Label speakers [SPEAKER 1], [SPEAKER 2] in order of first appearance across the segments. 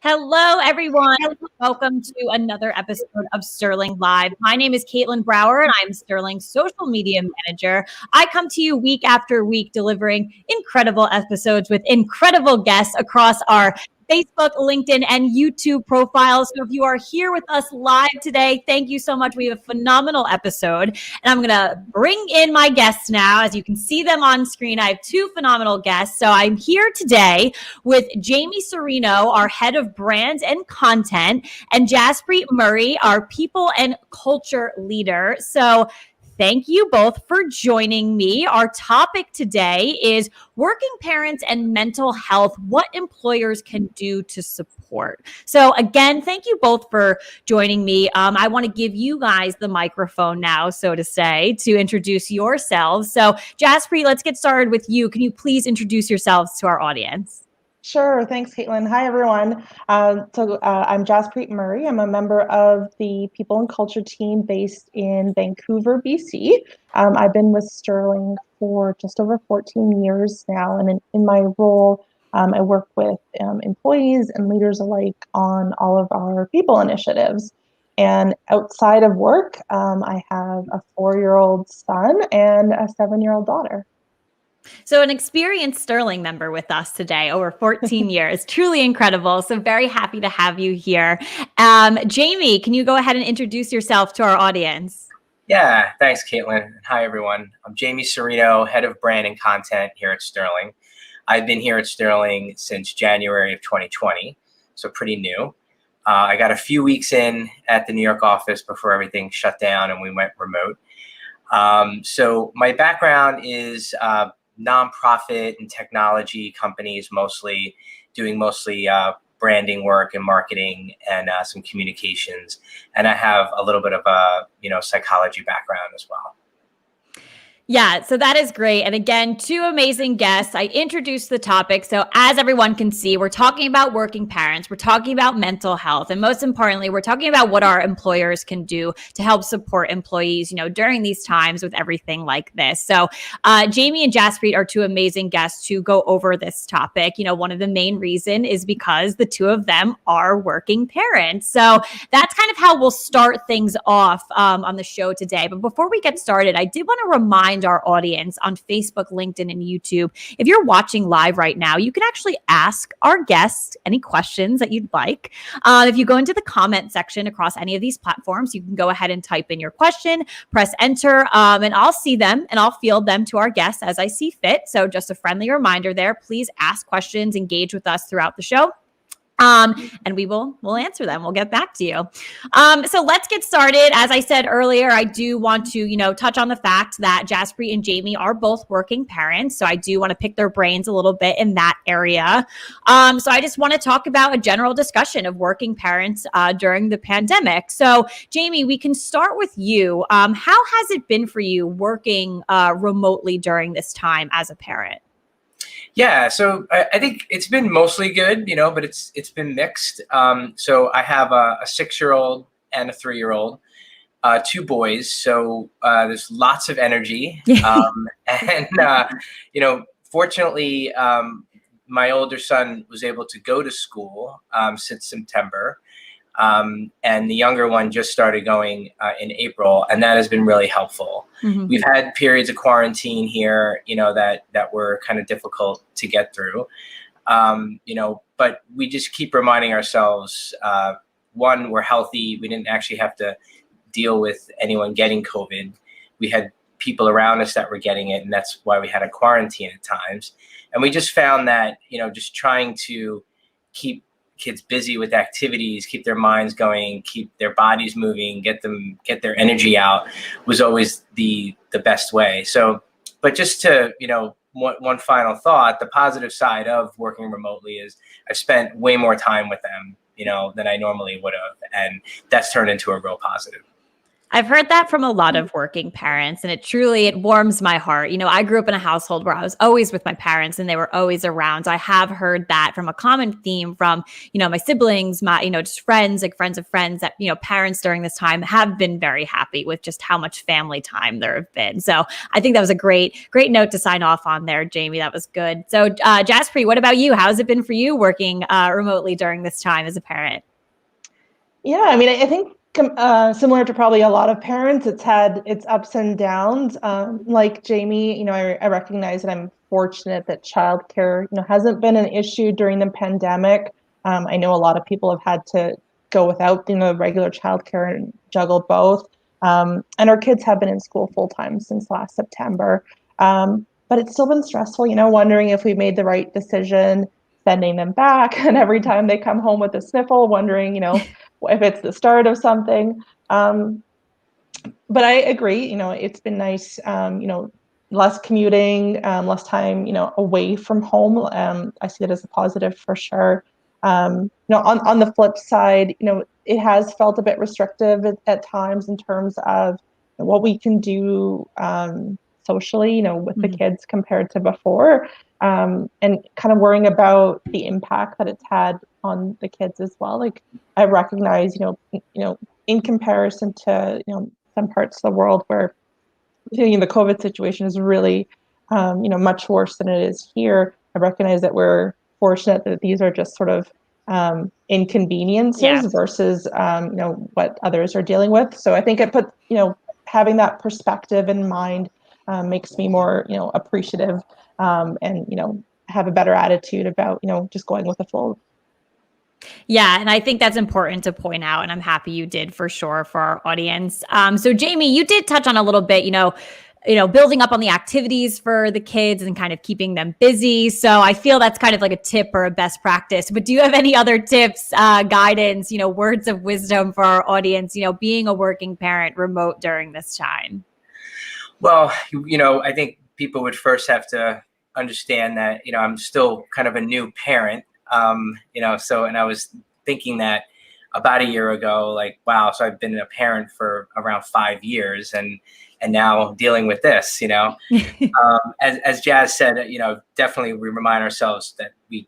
[SPEAKER 1] Hello, everyone. Welcome to another episode of Sterling Live. My name is Caitlin Brower, and I'm Sterling's social media manager. I come to you week after week delivering incredible episodes with incredible guests across our Facebook, LinkedIn, and YouTube profiles. So if you are here with us live today, thank you so much. We have a phenomenal episode. And I'm going to bring in my guests now. As you can see them on screen, I have two phenomenal guests. So I'm here today with Jamie Serino, our head of brands and content, and Jaspreet Murray, our people and culture leader. So thank you both for joining me. Our topic today is working parents and mental health, what employers can do to support. So again, thank you both for joining me. I want to give you guys the microphone now, so to say, to introduce yourselves. So Jaspreet, let's get started with you. Can you please introduce yourselves to our audience?
[SPEAKER 2] Sure. Thanks, Caitlin. Hi, everyone. I'm Jaspreet Murray. I'm a member of the People and Culture team based in Vancouver, BC. I've been with Sterling for just over 14 years now. And in my role, I work with employees and leaders alike on all of our people initiatives. And outside of work, I have a 4-year-old son and a 7-year-old daughter.
[SPEAKER 1] So an experienced Sterling member with us today, over 14 years, truly incredible. So very happy to have you here. Jamie, can you go ahead and introduce yourself to our audience?
[SPEAKER 3] Yeah, thanks, Caitlin. Hi, everyone. I'm Jamie Serino, head of brand and content here at Sterling. I've been here at Sterling since January of 2020, so pretty new. I got a few weeks in at the New York office before everything shut down and we went remote. So my background is nonprofit and technology companies, mostly branding work and marketing and some communications. And I have a little bit of a psychology background as well.
[SPEAKER 1] Yeah, so that is great. And again, two amazing guests. I introduced the topic. So as everyone can see, we're talking about working parents. We're talking about mental health. And most importantly, we're talking about what our employers can do to help support employees, during these times with everything like this. So Jamie and Jaspreet are two amazing guests to go over this topic. One of the main reason is because the two of them are working parents. So that's kind of how we'll start things off on the show today. But before we get started, I did want to remind our audience on Facebook, LinkedIn, and YouTube. If you're watching live right now, you can actually ask our guests any questions that you'd like. If you go into the comment section across any of these platforms, you can go ahead and type in your question, press enter, and I'll see them and I'll field them to our guests as I see fit. So just a friendly reminder there, please ask questions, engage with us throughout the show. And we'll answer them. We'll get back to you. So let's get started. As I said earlier, I do want to, touch on the fact that Jaspreet and Jamie are both working parents. So I do want to pick their brains a little bit in that area. So I just want to talk about a general discussion of working parents during the pandemic. So Jamie, we can start with you. How has it been for you working remotely during this time as a parent?
[SPEAKER 3] Yeah, so I think it's been mostly good, but it's been mixed. So I have a 6-year-old and a 3-year-old, 2 boys. So there's lots of energy. Fortunately, my older son was able to go to school since September. And the younger one just started going in April, and that has been really helpful. Mm-hmm. We've had periods of quarantine here, that were kind of difficult to get through, but we just keep reminding ourselves, one, we're healthy. We didn't actually have to deal with anyone getting COVID. We had people around us that were getting it, and that's why we had a quarantine at times. And we just found that, just trying to keep kids busy with activities, keep their minds going, keep their bodies moving, get their energy out was always the best way. So, but just to, one final thought, the positive side of working remotely is I've spent way more time with them, than I normally would have. And that's turned into a real positive.
[SPEAKER 1] I've heard that from a lot of working parents, and it warms my heart. I grew up in a household where I was always with my parents and they were always around. So I have heard that from a common theme from, my siblings, my, just friends, like friends of friends that, parents during this time have been very happy with just how much family time there have been. So I think that was a great note to sign off on there, Jamie. That was good. So Jaspreet, what about you? How has it been for you working remotely during this time as a parent?
[SPEAKER 2] Yeah, I mean, I think similar to probably a lot of parents, it's had its ups and downs. Like Jamie, I recognize that I'm fortunate that childcare, hasn't been an issue during the pandemic. I know a lot of people have had to go without, regular childcare and juggle both. And our kids have been in school full time since last September. But it's still been stressful, wondering if we made the right decision, sending them back, and every time they come home with a sniffle, wondering, if it's the start of something. But I agree, it's been nice, less commuting, less time, away from home. I see it as a positive for sure. On the flip side, it has felt a bit restrictive at times in terms of what we can do socially, with the kids compared to before, and kind of worrying about the impact that it's had on the kids as well. Like I recognize, in comparison to, some parts of the world where the COVID situation is really, much worse than it is here. I recognize that we're fortunate that these are just sort of inconveniences versus, what others are dealing with. So I think it put, having that perspective in mind makes me more, appreciative and, have a better attitude about, just going with the flow.
[SPEAKER 1] Yeah, and I think that's important to point out, and I'm happy you did for sure for our audience. So Jamie, you did touch on a little bit, building up on the activities for the kids and kind of keeping them busy. So I feel that's kind of like a tip or a best practice. But do you have any other tips, guidance, words of wisdom for our audience, being a working parent remote during this time?
[SPEAKER 3] Well, I think people would first have to understand that, I'm still kind of a new parent. And I was thinking that about a year ago, like, wow, so I've been a parent for around 5 years and now dealing with this, as Jazz said, definitely we remind ourselves that we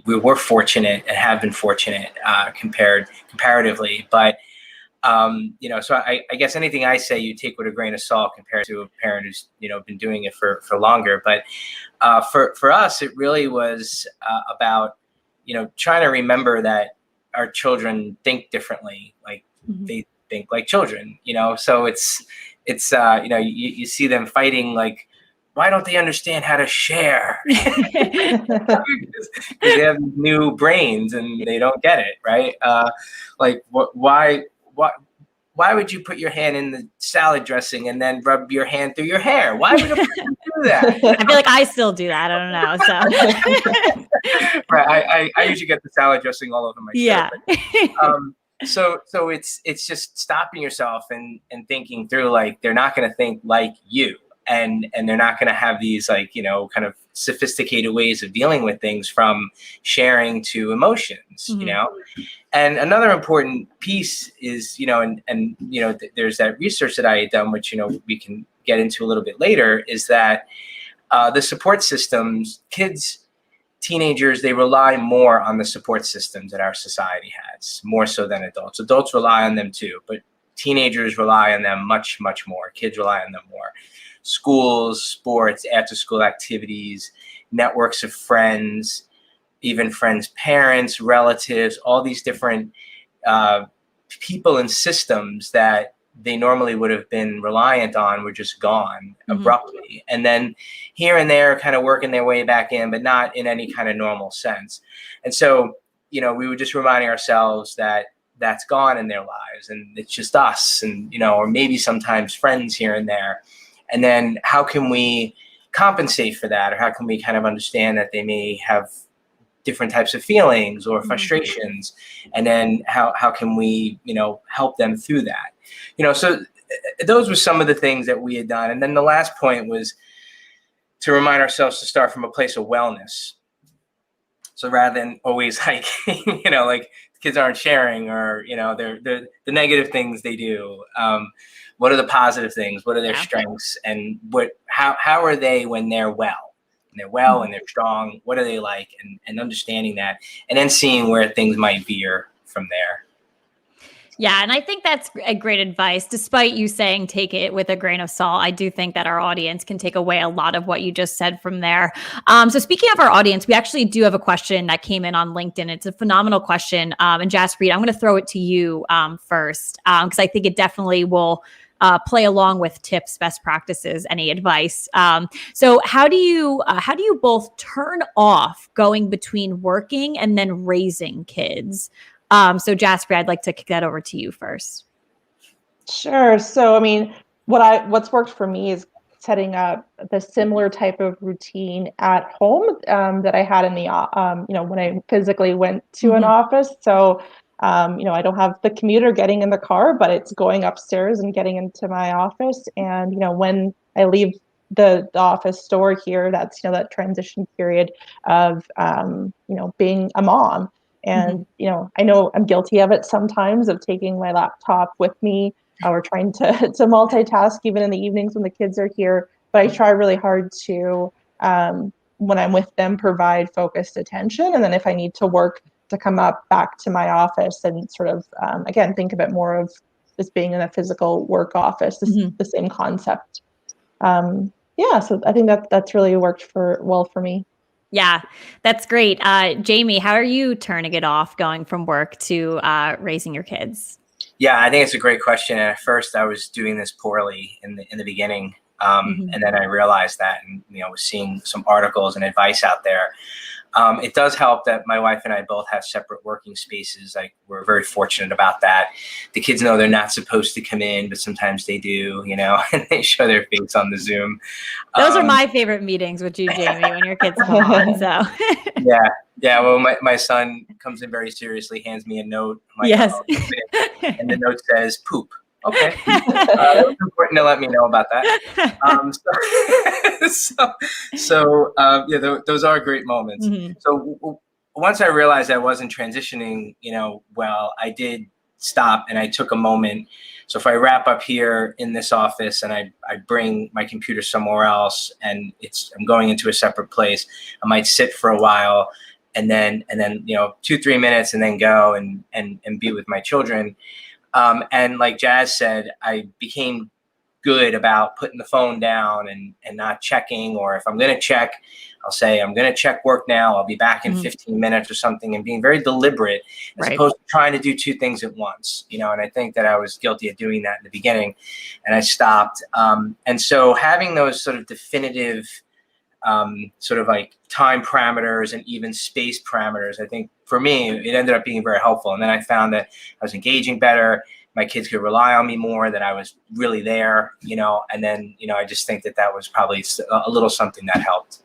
[SPEAKER 3] were fortunate and have been fortunate, comparatively, but, so I guess anything I say you take with a grain of salt compared to a parent who's, been doing it for longer. But, for us, it really was, about, trying to remember that our children think differently, like they think like children, so it's you see them fighting, like, why don't they understand how to share? Because they have new brains and they don't get it, right? Like, why would you put your hand in the salad dressing and then rub your hand through your hair? Why would a person do that?
[SPEAKER 1] I feel like I still do that. I don't know. So
[SPEAKER 3] right, I usually get the salad dressing all over my shirt.
[SPEAKER 1] Yeah.
[SPEAKER 3] So it's just stopping yourself and thinking through, like, they're not going to think like you, and they're not going to have these, like, kind of sophisticated ways of dealing with things, from sharing to emotions, And another important piece is, there's that research that I had done, which, we can get into a little bit later, is that the support systems, teenagers, they rely more on the support systems that our society has, more so than adults. Adults rely on them too, but teenagers rely on them much, much more. Kids rely on them more. Schools, sports, after-school activities, networks of friends, even friends' parents, relatives, all these different people and systems that they normally would have been reliant on were just gone abruptly. And then here and there kind of working their way back in, but not in any kind of normal sense. And so, we were just reminding ourselves that that's gone in their lives, and it's just us, and, or maybe sometimes friends here and there. And then how can we compensate for that? Or how can we kind of understand that they may have different types of feelings or frustrations, and then how can we, help them through that? So those were some of the things that we had done. And then the last point was to remind ourselves to start from a place of wellness. So rather than always like, like kids aren't sharing, or they're the negative things they do. What are the positive things? What are their strengths? And how are they when they're well? And they're well and they're strong. What are they like? And understanding that, and then seeing where things might veer from there.
[SPEAKER 1] Yeah, and I think that's a great advice. Despite you saying take it with a grain of salt, I do think that our audience can take away a lot of what you just said from there. So speaking of our audience, we actually do have a question that came in on LinkedIn. It's a phenomenal question. And Jaspreet, I'm going to throw it to you first, because I think it definitely will play along with tips, best practices, any advice. So how do you both turn off going between working and then raising kids? So Jaspreet, I'd like to kick that over to you first.
[SPEAKER 2] Sure. So, I mean, what's worked for me is setting up the similar type of routine at home that I had in the, when I physically went to an office. So, I don't have the commuter getting in the car, but it's going upstairs and getting into my office. And, when I leave the office door here, that's, that transition period of, being a mom. And, I know I'm guilty of it sometimes, of taking my laptop with me or trying to multitask even in the evenings when the kids are here. But I try really hard to, when I'm with them, provide focused attention. And then if I need to work, to come up back to my office and sort of, again, think of it more of this being in a physical work office, the same concept. So I think that's really worked well for me.
[SPEAKER 1] Yeah, that's great. Jamie, how are you turning it off going from work to raising your kids?
[SPEAKER 3] Yeah, I think it's a great question. And at first I was doing this poorly in the beginning. And then I realized that, and, was seeing some articles and advice out there. It does help that my wife and I both have separate working spaces. We're very fortunate about that. The kids know they're not supposed to come in, but sometimes they do, and they show their face on the Zoom.
[SPEAKER 1] Those are my favorite meetings with you, Jamie, when your kids come on. So
[SPEAKER 3] yeah. Well, my son comes in very seriously, hands me a note. I'm like,
[SPEAKER 1] yes.
[SPEAKER 3] And the note says poop. Okay. It was important to let me know about that. Those are great moments. So once I realized I wasn't transitioning, well, I did stop and I took a moment. So if I wrap up here in this office and I bring my computer somewhere else and I'm going into a separate place, I might sit for a while and then 2-3 minutes and then go and be with my children. And like Jazz said, I became good about putting the phone down and not checking, or if I'm going to check, I'll say, I'm going to check work now. I'll be back in 15 minutes or something, and being very deliberate as opposed to trying to do two things at once, and I think that I was guilty of doing that in the beginning, and I stopped. And so having those sort of definitive sort of like time parameters and even space parameters, I think for me, it ended up being very helpful. And then I found that I was engaging better. My kids could rely on me more, that I was really there, and then, I just think that was probably a little something that helped.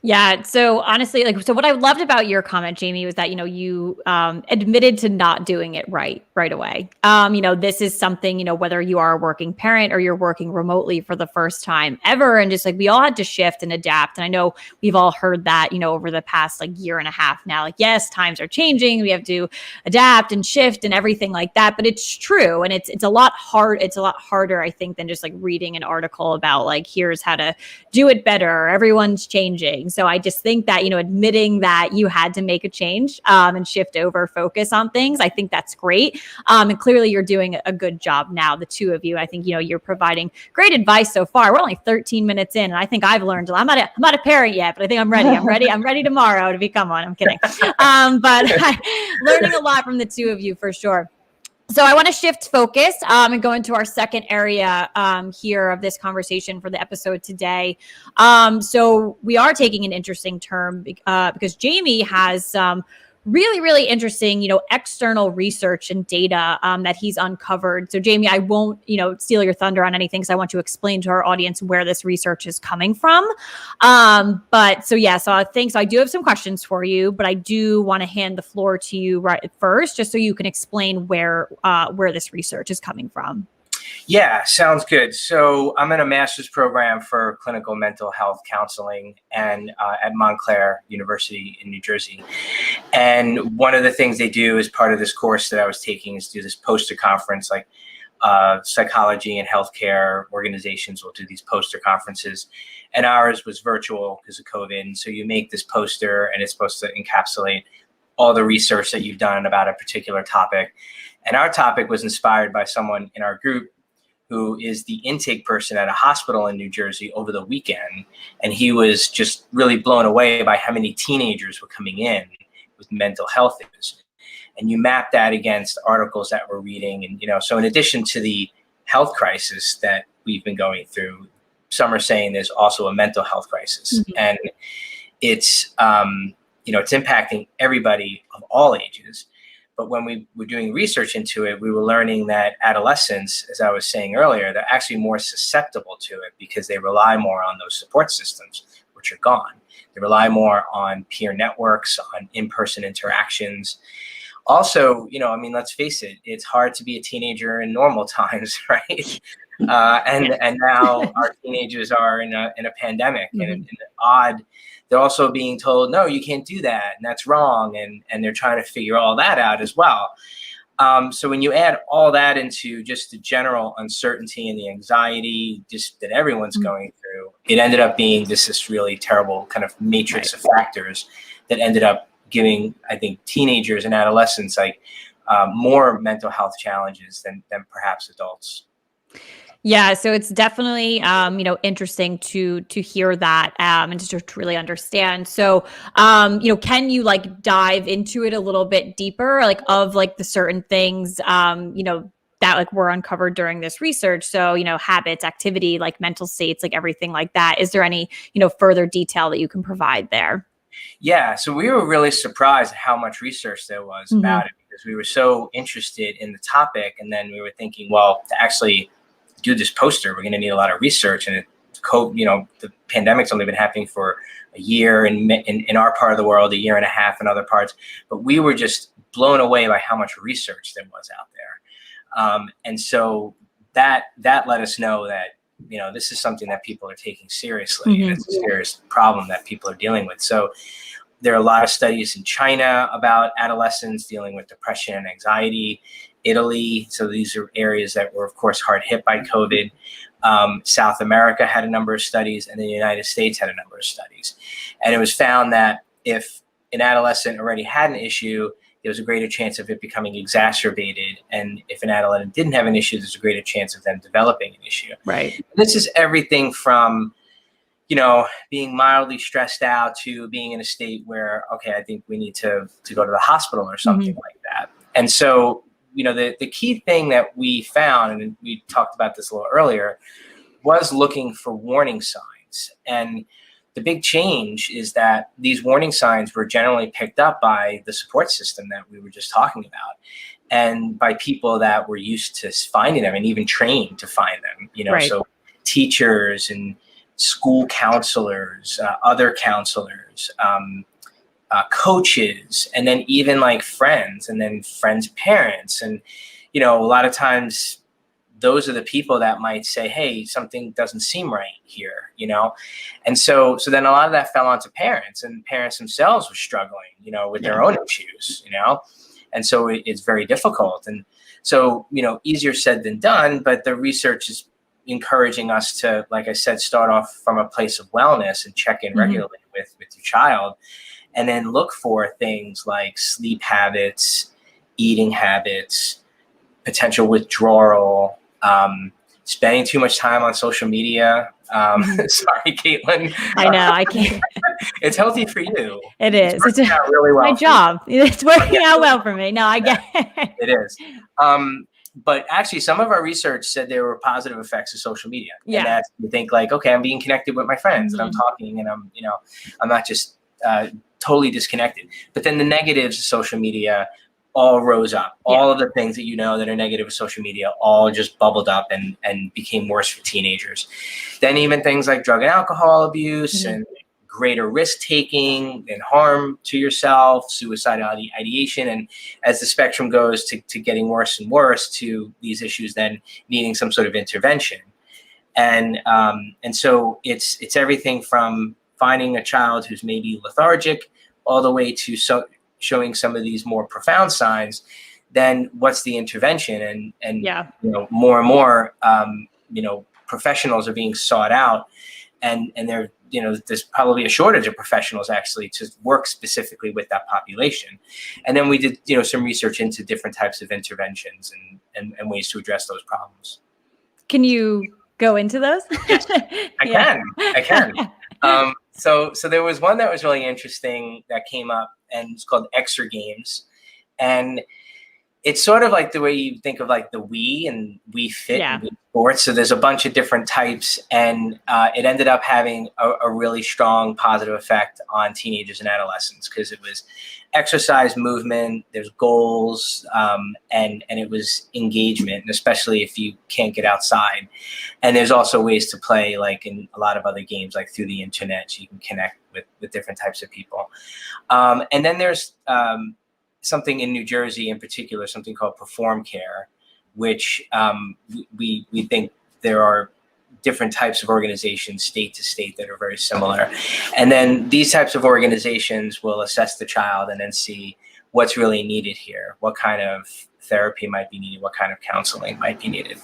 [SPEAKER 1] Yeah. So honestly, so what I loved about your comment, Jamie, was that, you admitted to not doing it right away. This is something, whether you are a working parent or you're working remotely for the first time ever. And just we all had to shift and adapt. And I know we've all heard that, over the past year and a half now, yes, times are changing. We have to adapt and shift and everything like that. But it's true. And it's a lot hard. It's a lot harder, I think, than just reading an article about here's how to do it better. Everyone's changing. So I just think that, admitting that you had to make a change and shift over focus on things, I think that's great. And clearly you're doing a good job now, the two of you. I think, you're providing great advice so far. We're only 13 minutes in, and I think I've learned, I'm not a parent yet, but I think I'm ready. I'm ready tomorrow to become one. I'm kidding. But learning a lot from the two of you for sure. So I want to shift focus and go into our second area here of this conversation for the episode today. So we are taking an interesting turn because Jamie has some really, really interesting, external research and data that he's uncovered. So Jamie, I won't, steal your thunder on anything, because I want to explain to our audience where this research is coming from. So I do have some questions for you, but I do want to hand the floor to you right first, just so you can explain where this research is coming from.
[SPEAKER 3] Yeah, sounds good. So I'm in a master's program for clinical mental health counseling and at Montclair University in New Jersey. And one of the things they do as part of this course that I was taking is do this poster conference, like psychology and healthcare organizations will do these poster conferences. And ours was virtual because of COVID. And so you make this poster and it's supposed to encapsulate all the research that you've done about a particular topic. And our topic was inspired by someone in our group who is the intake person at a hospital in New Jersey over the weekend. And he was just really blown away by how many teenagers were coming in with mental health issues. And you map that against articles that we're reading. And, so in addition to the health crisis that we've been going through, some are saying there's also a mental health crisis. Mm-hmm. And it's, it's impacting everybody of all ages. But when we were doing research into it, we were learning that adolescents, as I was saying earlier, they're actually more susceptible to it because they rely more on those support systems, which are gone. They rely more on peer networks, on in-person interactions. Also, let's face it, it's hard to be a teenager in normal times, right? And now our teenagers are in a pandemic, mm-hmm. and they're also being told, no, you can't do that, and that's wrong, and they're trying to figure all that out as well. So when you add all that into just the general uncertainty and the anxiety just that everyone's mm-hmm. going through, it ended up being this really terrible kind of matrix of factors that ended up giving, I think, teenagers and adolescents more mental health challenges than perhaps adults.
[SPEAKER 1] Yeah, so it's definitely interesting to hear that and to really understand. So can you dive into it a little bit deeper, of the certain things that were uncovered during this research? So habits, activity, mental states, everything like that. Is there any further detail that you can provide there?
[SPEAKER 3] Yeah, so we were really surprised at how much research there was mm-hmm. about it, because we were so interested in the topic, and then we were thinking, well, to actually do this poster, we're going to need a lot of research, and the pandemic's only been happening for a year in our part of the world, a year and a half in other parts, but we were just blown away by how much research there was out there, and so that let us know that this is something that people are taking seriously, mm-hmm. and it's a serious problem that people are dealing with. So there are a lot of studies in China about adolescents dealing with depression and anxiety. Italy, so these are areas that were, of course, hard hit by COVID. South America had a number of studies, and the United States had a number of studies. And it was found that if an adolescent already had an issue, there was a greater chance of it becoming exacerbated. And if an adolescent didn't have an issue, there's a greater chance of them developing an issue.
[SPEAKER 1] Right.
[SPEAKER 3] And this is everything from being mildly stressed out to being in a state where, okay, I think we need to go to the hospital or something mm-hmm. like that. And so, the key thing that we found, and we talked about this a little earlier, was looking for warning signs. And the big change is that these warning signs were generally picked up by the support system that we were just talking about, and by people that were used to finding them and even trained to find them, right. So teachers and school counselors, other counselors, coaches, and then even friends, and then friends' parents. And, a lot of times those are the people that might say, hey, something doesn't seem right here, And so then a lot of that fell onto parents, and parents themselves were struggling, with their own issues, And so it's very difficult. And so, easier said than done, but the research is encouraging us to, like I said, start off from a place of wellness and check in mm-hmm. regularly with your child. And then look for things like sleep habits, eating habits, potential withdrawal, spending too much time on social media. Sorry, Caitlin.
[SPEAKER 1] I know, I can't.
[SPEAKER 3] It's healthy for you.
[SPEAKER 1] It is.
[SPEAKER 3] It's working out really well.
[SPEAKER 1] My job. It's working out well for me. No, I get it.
[SPEAKER 3] It is. But actually, some of our research said there were positive effects of social media.
[SPEAKER 1] Yeah.
[SPEAKER 3] And that's, you think okay, I'm being connected with my friends, mm-hmm. and I'm talking, and I'm not just totally disconnected. But then the negatives of social media all rose up. Yeah. All of the things that that are negative of social media all just bubbled up and became worse for teenagers. Then even things like drug and alcohol abuse mm-hmm. and greater risk taking and harm to yourself, suicidal ideation, and as the spectrum goes to getting worse and worse, to these issues then needing some sort of intervention. And so it's everything from finding a child who's maybe lethargic all the way to showing some of these more profound signs. Then what's the intervention? And more and more professionals are being sought out, and there's probably a shortage of professionals actually to work specifically with that population. And then we did some research into different types of interventions and ways to address those problems.
[SPEAKER 1] Can you go into those?
[SPEAKER 3] Yes, I can. So there was one that was really interesting that came up, and it's called Extra Games. And it's sort of like the way you think of like the Wii and Wii Fit and Wii Sports. So there's a bunch of different types, and it ended up having a really strong positive effect on teenagers and adolescents, because it was exercise, movement, there's goals, and it was engagement, and especially if you can't get outside. And there's also ways to play, like in a lot of other games, like through the internet, so you can connect with different types of people. And then there's something in New Jersey in particular, something called Perform Care, which we think there are different types of organizations state to state that are very similar. And then these types of organizations will assess the child and then see what's really needed here, what kind of therapy might be needed, what kind of counseling might be needed.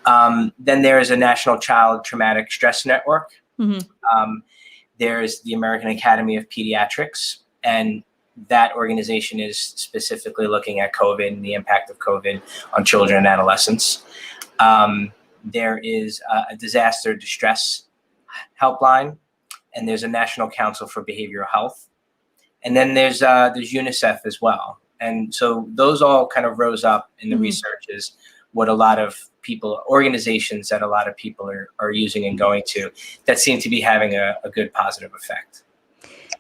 [SPEAKER 3] Then there's a National Child Traumatic Stress Network. Mm-hmm. There's the American Academy of Pediatrics, and that organization is specifically looking at COVID and the impact of COVID on children and adolescents. There is a disaster distress helpline, and there's a National Council for Behavioral Health. And then there's UNICEF as well. And so those all kind of rose up in the research as what a lot of people, organizations that a lot of people are using and going to, that seem to be having a good positive effect.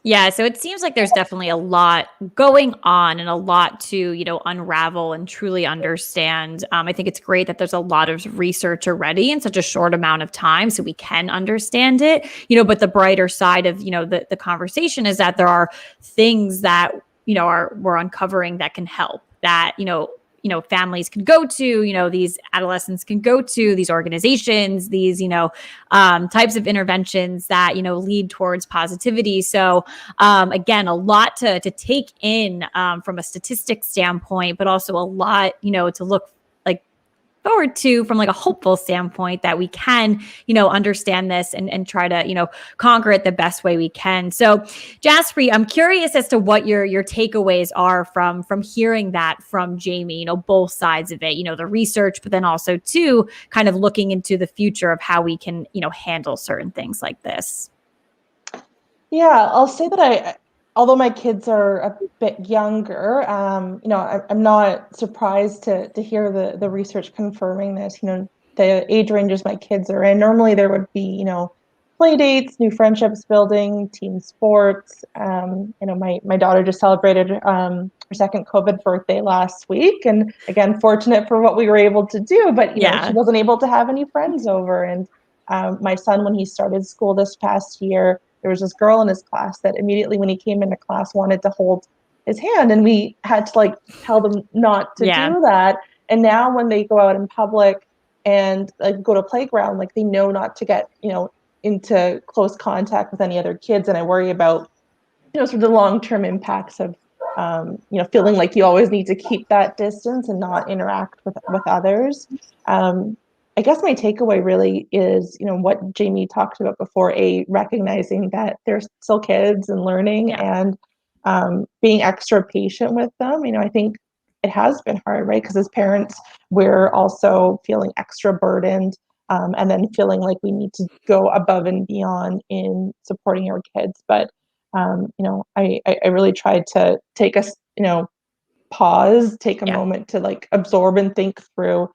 [SPEAKER 1] Yeah, so it seems like there's definitely a lot going on and a lot to, unravel and truly understand. I think it's great that there's a lot of research already in such a short amount of time, so we can understand it. But the brighter side of, the conversation is that there are things that, we're uncovering that can help, that, families can go to, these adolescents can go to, these organizations, these, types of interventions that, lead towards positivity. So again, a lot to take in from a statistics standpoint, but also a lot, to look forward to from like a hopeful standpoint, that we can, understand this and try to, conquer it the best way we can. So Jaspreet, I'm curious as to what your takeaways are from hearing that from Jamie, both sides of it, the research, but then also too, kind of looking into the future of how we can, handle certain things like this.
[SPEAKER 2] Yeah, I'll say that although my kids are a bit younger, I'm not surprised to hear the research confirming this. The age ranges my kids are in, normally there would be, play dates, new friendships building, team sports. My daughter just celebrated her second COVID birthday last week, and again, fortunate for what we were able to do, but she wasn't able to have any friends over. And my son, when he started school this past year, there was this girl in his class that immediately when he came into class wanted to hold his hand, and we had to tell them not to do that. And now when they go out in public and go to a playground, they know not to get, into close contact with any other kids. And I worry about, sort of the long-term impacts of, feeling like you always need to keep that distance and not interact with others. I guess my takeaway really is, what Jamie talked about before, recognizing that they're still kids and learning, and being extra patient with them. I think it has been hard, right? Because as parents, we're also feeling extra burdened, and then feeling like we need to go above and beyond in supporting our kids. But, I really tried to take a, pause, take a moment to absorb and think through,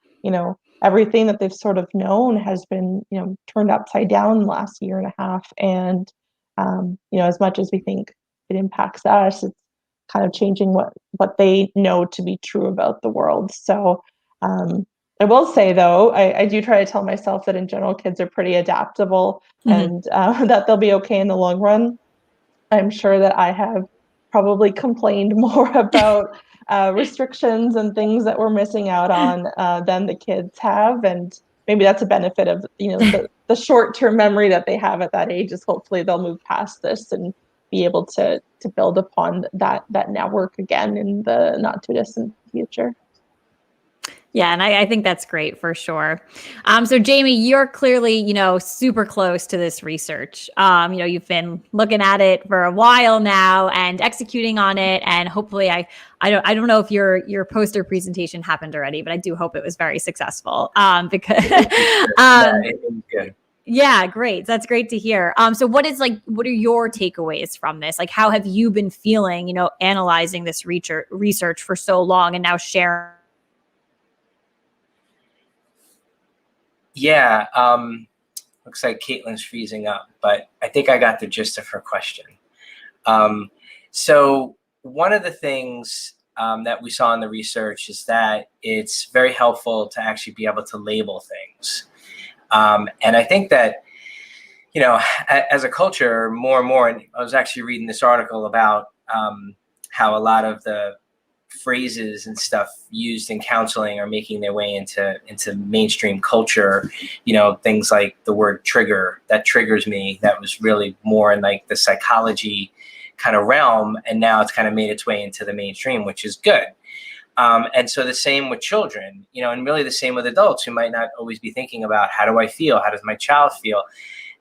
[SPEAKER 2] everything that they've sort of known has been, turned upside down the last year and a half. And, as much as we think it impacts us, it's kind of changing what they know to be true about the world. So, I will say though, I do try to tell myself that in general, kids are pretty adaptable and that they'll be okay in the long run. I'm sure that I have probably complained more about restrictions and things that we're missing out on than the kids have, and maybe that's a benefit of the short-term memory that they have at that age. Is hopefully they'll move past this and be able to build upon that network again in the not too distant future.
[SPEAKER 1] Yeah, and I think that's great for sure. So Jamie, you're clearly, super close to this research. You've been looking at it for a while now and executing on it. And hopefully I don't know if your poster presentation happened already, but I do hope it was very successful. Because
[SPEAKER 3] it was good.
[SPEAKER 1] Yeah, great. That's great to hear. So what are your takeaways from this? Like, how have you been feeling, analyzing this research for so long and now sharing?
[SPEAKER 3] Yeah, looks like Caitlin's freezing up, but I think I got the gist of her question. So one of the things that we saw in the research is that it's very helpful to actually be able to label things. And I think that, as a culture, more and more, and I was actually reading this article about how a lot of the phrases and stuff used in counseling are making their way into mainstream culture. Things like the word trigger, that triggers me, that was really more in like the psychology kind of realm, and now it's kind of made its way into the mainstream, which is good. And so the same with children, and really the same with adults who might not always be thinking about how do I feel, how does my child feel.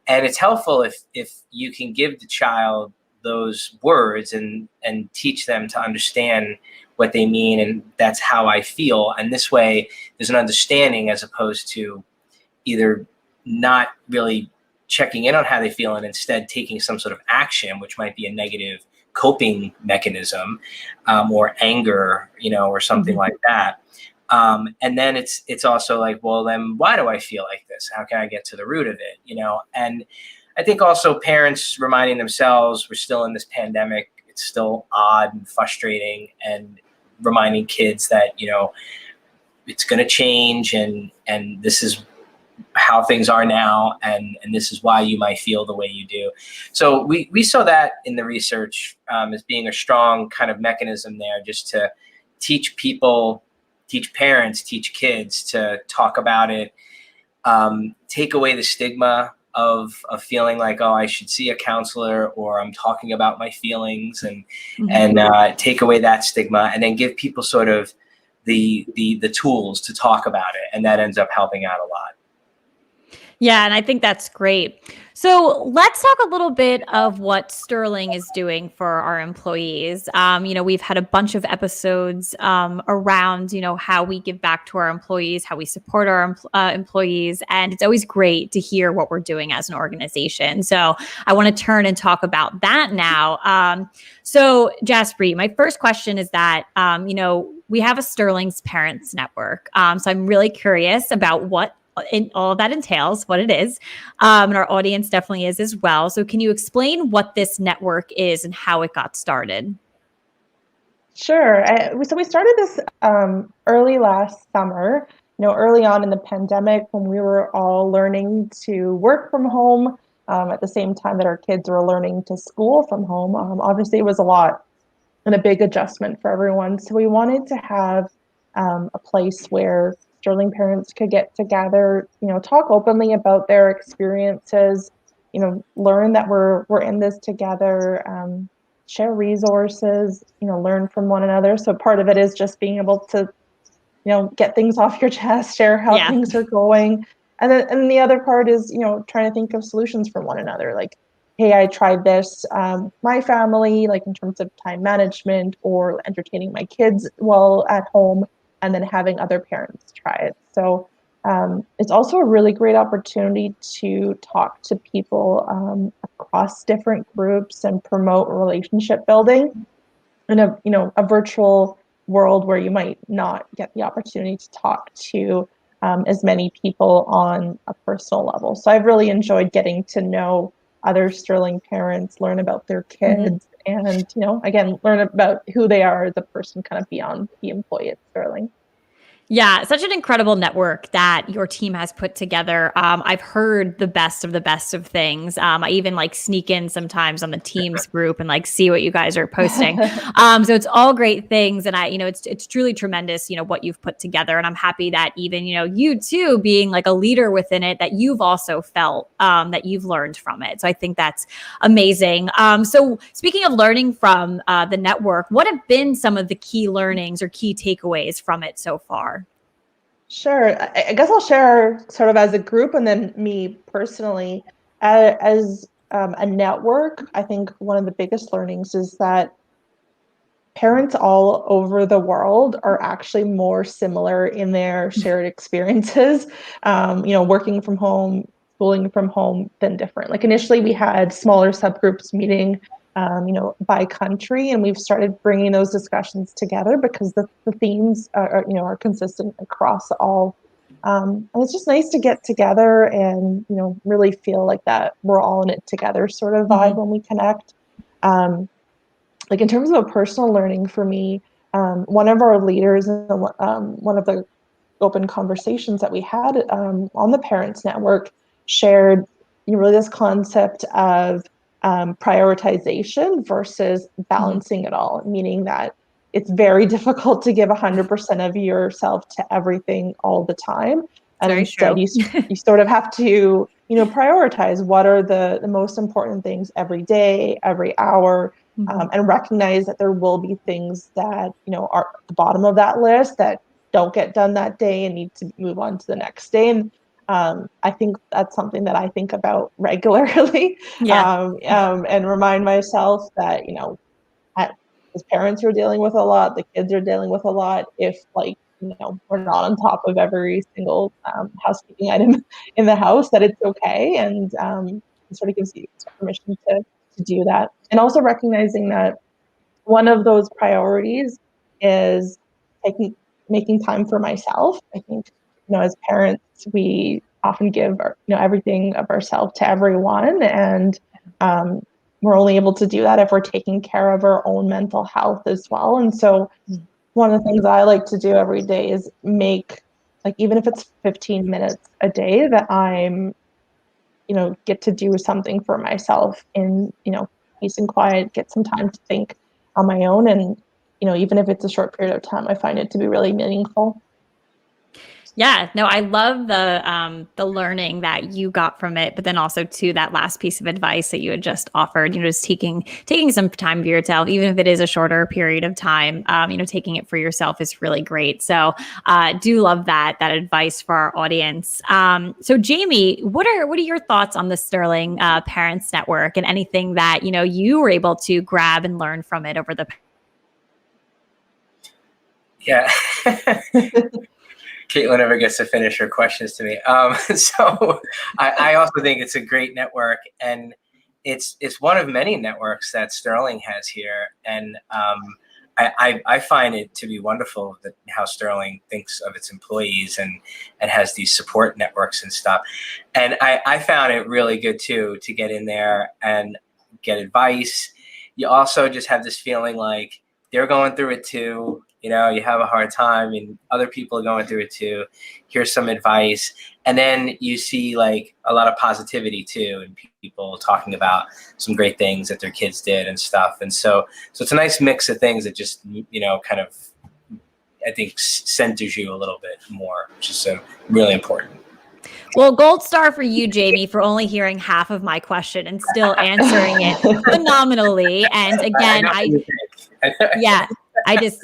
[SPEAKER 3] And it's helpful if you can give the child those words and teach them to understand what they mean, and that's how I feel. And this way there's an understanding, as opposed to either not really checking in on how they feel and instead taking some sort of action, which might be a negative coping mechanism, or anger, or something like that. And then it's also like, well, then why do I feel like this? How can I get to the root of it? And I think also parents reminding themselves we're still in this pandemic. It's still odd and frustrating, and reminding kids that, it's going to change, and this is how things are now, and this is why you might feel the way you do. So we saw that in the research as being a strong kind of mechanism there, just to teach people, teach parents, teach kids to talk about it, take away the stigma of feeling like, oh, I should see a counselor, or I'm talking about my feelings, and take away that stigma, and then give people sort of the tools to talk about it, and that ends up helping out a lot.
[SPEAKER 1] Yeah, and I think that's great. So let's talk a little bit of what Sterling is doing for our employees. We've had a bunch of episodes around, how we give back to our employees, how we support our employees, and it's always great to hear what we're doing as an organization. So I want to turn and talk about that now. So Jaspreet, my first question is that, we have a Sterling's Parents Network. So I'm really curious about what all that entails, what it is. And our audience definitely is as well. So can you explain what this network is and how it got started?
[SPEAKER 2] Sure. So we started this early last summer, early on in the pandemic, when we were all learning to work from home at the same time that our kids were learning to school from home. Obviously, it was a lot and a big adjustment for everyone. So we wanted to have a place where Sterling parents could get together, talk openly about their experiences, learn that we're in this together, share resources, learn from one another. So part of it is just being able to, get things off your chest, share how things are going. And then the other part is, trying to think of solutions for one another. Like, hey, I tried this, my family, like in terms of time management or entertaining my kids while at home, and then having other parents try it. So it's also a really great opportunity to talk to people across different groups and promote relationship building in a virtual world where you might not get the opportunity to talk to as many people on a personal level. So I've really enjoyed getting to know other Sterling parents, learn about their kids, and again, learn about who they are as a person kind of beyond the employee at Sterling.
[SPEAKER 1] Yeah, such an incredible network that your team has put together. I've heard the best of things. I even like sneak in sometimes on the teams group and like see what you guys are posting. So it's all great things, and it's truly tremendous, what you've put together. And I'm happy that even you too, being like a leader within it, that you've also felt that you've learned from it. So I think that's amazing. So speaking of learning from the network, what have been some of the key learnings or key takeaways from it so far?
[SPEAKER 2] Sure. I guess I'll share sort of as a group and then me personally. As a network, I think one of the biggest learnings is that parents all over the world are actually more similar in their shared experiences, working from home, schooling from home than different. Like initially we had smaller subgroups meeting, by country, and we've started bringing those discussions together because the themes are consistent across all. And it's just nice to get together and, really feel like that we're all in it together sort of vibe when we connect. Like in terms of a personal learning for me, one of our leaders in one of the open conversations that we had on the Parents Network shared really this concept of prioritization versus balancing it all, meaning that it's very difficult to give 100% of yourself to everything all the time. And
[SPEAKER 1] Very
[SPEAKER 2] instead,
[SPEAKER 1] true.
[SPEAKER 2] you sort of have to, prioritize what are the most important things every day, every hour, and recognize that there will be things that, are at the bottom of that list that don't get done that day and need to move on to the next day. And I think that's something that I think about regularly,
[SPEAKER 1] Yeah.
[SPEAKER 2] and remind myself that, as parents are dealing with a lot, the kids are dealing with a lot. If we're not on top of every single housekeeping item in the house, that it's okay. And it sort of gives you permission to do that. And also recognizing that one of those priorities is making time for myself. I think, as parents, we often give everything of ourselves to everyone, and we're only able to do that if we're taking care of our own mental health as well. And so one of the things I like to do every day is make, like, even if it's 15 minutes a day, that I'm, get to do something for myself in, peace and quiet, get some time to think on my own. And, even if it's a short period of time, I find it to be really meaningful.
[SPEAKER 1] Yeah, no, I love the learning that you got from it, but then also to that last piece of advice that you had just offered, just taking some time for yourself, even if it is a shorter period of time, taking it for yourself is really great. So do love that advice for our audience. So Jamie, what are your thoughts on the Sterling Parents Network and anything that, you were able to grab and learn from it over the
[SPEAKER 3] Yeah. Caitlin never gets to finish her questions to me. So I also think it's a great network, and it's one of many networks that Sterling has here. And I find it to be wonderful that how Sterling thinks of its employees and has these support networks and stuff. And I found it really good too, to get in there and get advice. You also just have this feeling like they're going through it too. You have a hard time and other people are going through it too. Here's some advice. And then you see like a lot of positivity too, and people talking about some great things that their kids did and stuff. And so it's a nice mix of things that just, kind of, I think, centers you a little bit more, which is really important.
[SPEAKER 1] Well, gold star for you, Jamie, for only hearing half of my question and still answering it phenomenally. And again, yeah, I just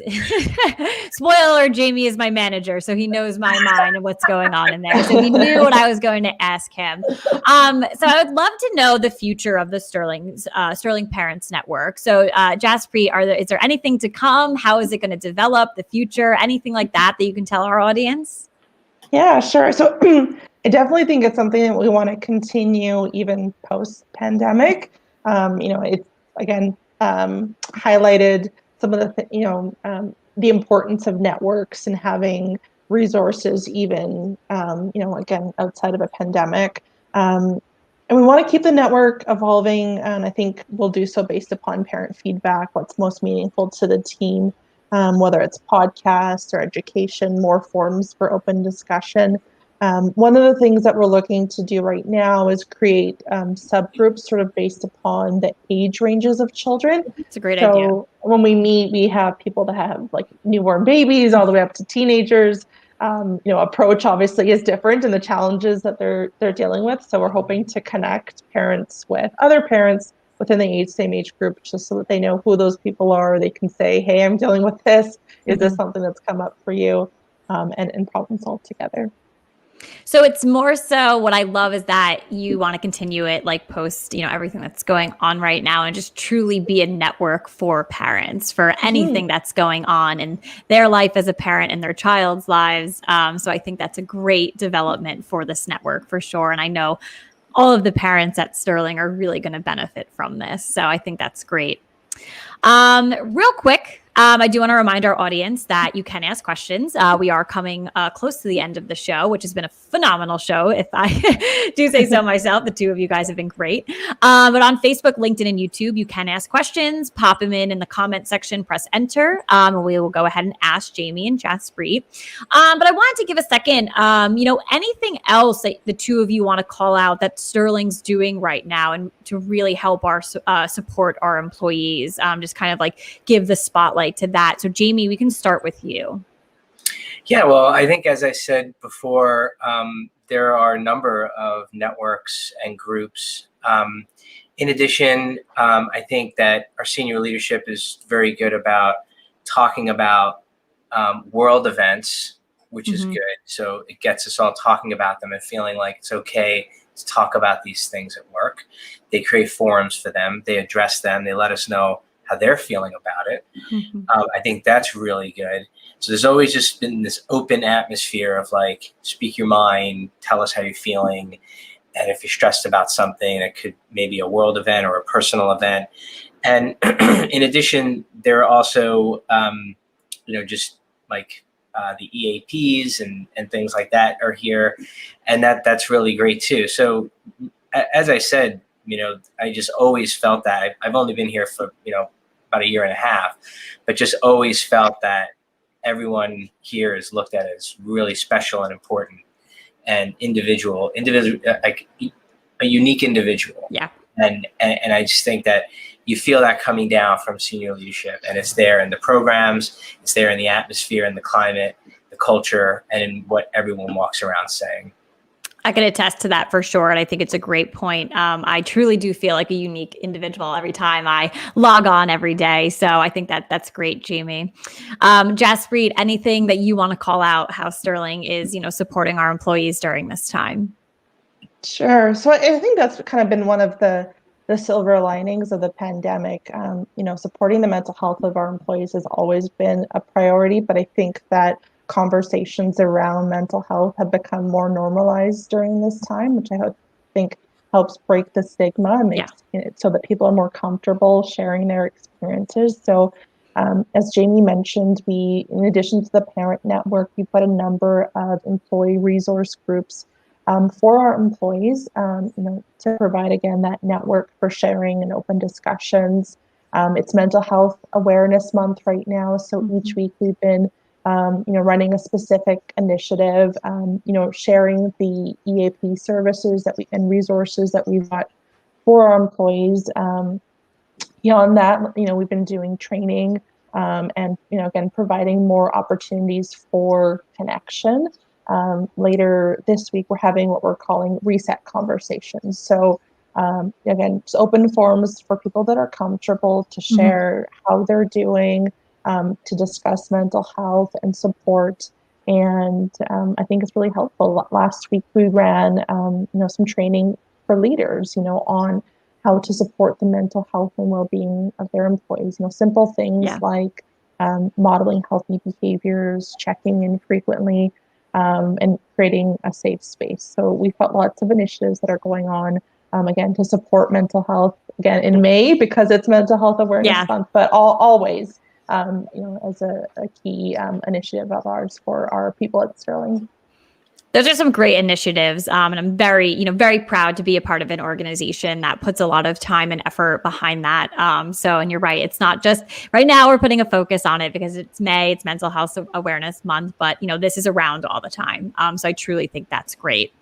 [SPEAKER 1] spoiler, Jamie is my manager, so he knows my mind and what's going on in there. So he knew what I was going to ask him. So I would love to know the future of the Sterling Parents Network. So Jaspreet, is there anything to come? How is it going to develop? The future? Anything like that you can tell our audience?
[SPEAKER 2] Yeah, sure. So I definitely think it's something that we want to continue even post-pandemic. It's again highlighted some of the importance of networks and having resources even again outside of a pandemic. And we want to keep the network evolving, and I think we'll do so based upon parent feedback, what's most meaningful to the team. whether it's podcasts or education, more forums for open discussion. One of the things that we're looking to do right now is create subgroups sort of based upon the age ranges of children.
[SPEAKER 1] It's a great
[SPEAKER 2] so
[SPEAKER 1] idea.
[SPEAKER 2] when we meet, we have people that have like newborn babies all the way up to teenagers. Approach obviously is different and the challenges that they're dealing with. So we're hoping to connect parents with other parents within the same age group, just so that they know who those people are. They can say, hey, I'm dealing with this. Is this something that's come up for you? And problem solve together.
[SPEAKER 1] So it's more so what I love is that you want to continue it, like post, everything that's going on right now and just truly be a network for parents for anything that's going on in their life as a parent and their child's lives. So I think that's a great development for this network for sure. And I know all of the parents at Sterling are really going to benefit from this. So I think that's great. Real quick, I do want to remind our audience that you can ask questions. We are coming close to the end of the show, which has been a phenomenal show, if I do say so myself. The two of you guys have been great. But on Facebook, LinkedIn, and YouTube, you can ask questions. Pop them in the comment section, press enter. And we will go ahead and ask Jamie and Jaspreet. But I wanted to give a second, anything else that the two of you want to call out that Sterling's doing right now and to really help our support our employees, just kind of like give the spotlight to that. So Jamie, we can start with you.
[SPEAKER 3] Yeah, well, I think as I said before, there are a number of networks and groups. In addition, I think that our senior leadership is very good about talking about world events, which is good. So it gets us all talking about them and feeling like it's okay to talk about these things at work. They create forums for them. They address them. They let us know how they're feeling about it. I think that's really good. So there's always just been this open atmosphere of like, speak your mind, tell us how you're feeling. And if you're stressed about something, it could maybe a world event or a personal event. And in addition, there are also, just like the EAPs and things like that are here. And that's really great too. So as I said, I just always felt that I've only been here for, about a year and a half, but just always felt that everyone here is looked at as really special and important and individual, like a unique individual.
[SPEAKER 1] Yeah.
[SPEAKER 3] And I just think that you feel that coming down from senior leadership, and it's there in the programs, it's there in the atmosphere and the climate, the culture, and in what everyone walks around saying.
[SPEAKER 1] I can attest to that for sure. And I think it's a great point. I truly do feel like a unique individual every time I log on every day. So I think that's great, Jamie. Jaspreet, anything that you want to call out how Sterling is, supporting our employees during this time?
[SPEAKER 2] Sure. So I think that's kind of been one of the silver linings of the pandemic. Supporting the mental health of our employees has always been a priority, but I think that conversations around mental health have become more normalized during this time, which I think helps break the stigma and makes it so that people are more comfortable sharing their experiences. So as Jamie mentioned, we, in addition to the parent network, we put a number of employee resource groups for our employees, to provide, again, that network for sharing and open discussions. It's Mental Health Awareness Month right now. So each week we've been running a specific initiative, sharing the EAP services and resources that we've got for our employees. Beyond that, we've been doing training and, again, providing more opportunities for connection. Later this week, we're having what we're calling reset conversations. So again, it's open forums for people that are comfortable to share how they're doing, to discuss mental health and support. And I think it's really helpful. Last week we ran, some training for leaders, on how to support the mental health and well-being of their employees. Simple things like modeling healthy behaviors, checking in frequently, and creating a safe space. So we've got lots of initiatives that are going on, again, to support mental health, again, in May, because it's Mental Health Awareness Month, but always, as a key initiative of ours for our people at Sterling.
[SPEAKER 1] Those are some great initiatives. And I'm very proud to be a part of an organization that puts a lot of time and effort behind that. And you're right. It's not just right now we're putting a focus on it because it's May, it's Mental Health Awareness Month, but this is around all the time. So I truly think that's great.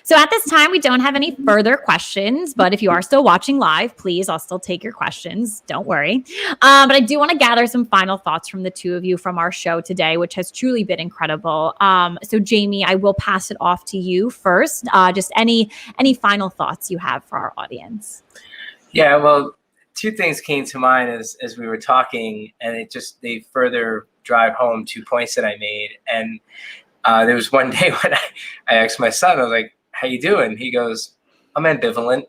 [SPEAKER 1] So at this time, we don't have any further questions, but if you are still watching live, please, I'll still take your questions. Don't worry. But I do want to gather some final thoughts from the two of you from our show today, which has truly been incredible. So Jamie, I will pass it off to you first. Just any final thoughts you have for our audience.
[SPEAKER 3] Yeah, well, two things came to mind as we were talking, and they further drive home 2 points that I made. And there was one day when I asked my son, I was like, how you doing? He goes, I'm ambivalent.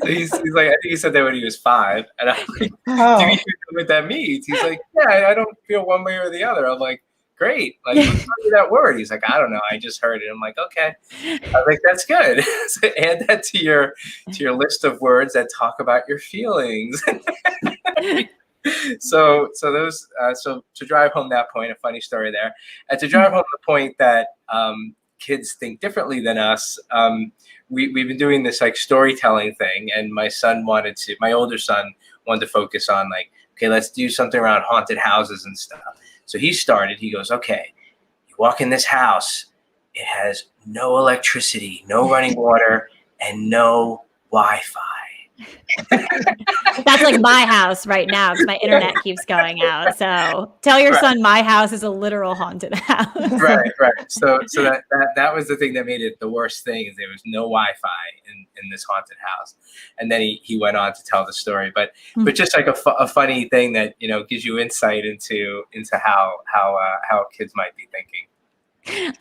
[SPEAKER 3] So he's like, I think he said that when he was 5. And I'm like, do you know what that means? He's like, yeah, I don't feel one way or the other. I'm like, great. Like, who taught you that word? He's like, I don't know. I just heard it. I'm like, okay. I was like, that's good. So add that to your list of words that talk about your feelings. So to drive home that point, a funny story there, and to drive home the point that kids think differently than us. We've been doing this like storytelling thing, and my older son wanted to focus on like, okay, let's do something around haunted houses and stuff. So he goes, okay, you walk in this house, it has no electricity, no running water, and no Wi-Fi.
[SPEAKER 1] That's like my house right now because my internet keeps going out. So tell your son my house is a literal haunted house.
[SPEAKER 3] Right. So that was the thing that made it the worst thing, is there was no Wi-Fi in this haunted house. And then he went on to tell the story, but just like a funny thing that gives you insight into how kids might be thinking.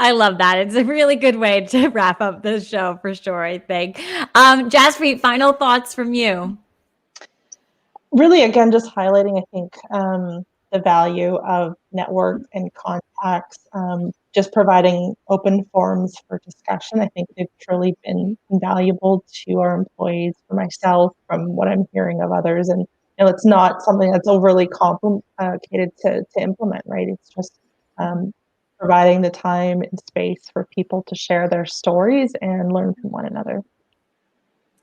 [SPEAKER 1] I love that. It's a really good way to wrap up the show for sure, I think. Jaspreet, final thoughts from you.
[SPEAKER 2] Really, again, just highlighting, I think, the value of network and contacts, just providing open forums for discussion. I think they've truly been invaluable to our employees, for myself, from what I'm hearing of others. And it's not something that's overly complicated to implement, right? It's just providing the time and space for people to share their stories and learn from one another.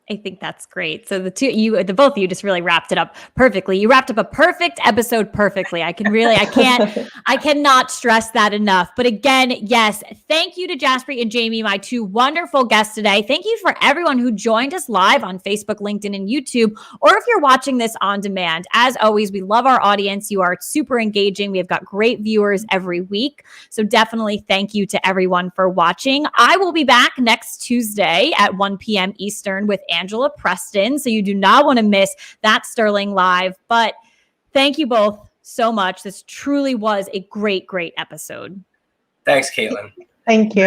[SPEAKER 1] I think that's great. So the both of you just really wrapped it up perfectly. You wrapped up a perfect episode perfectly. I cannot stress that enough. But again, yes, thank you to Jaspreet and Jamie, my two wonderful guests today. Thank you for everyone who joined us live on Facebook, LinkedIn, and YouTube, or if you're watching this on demand. As always, we love our audience. You are super engaging. We have got great viewers every week. So definitely thank you to everyone for watching. I will be back next Tuesday at 1 p.m. Eastern with Angela Preston. So you do not want to miss that Sterling Live. But thank you both so much. This truly was a great, great episode.
[SPEAKER 3] Thanks, Caitlin.
[SPEAKER 2] Thank you.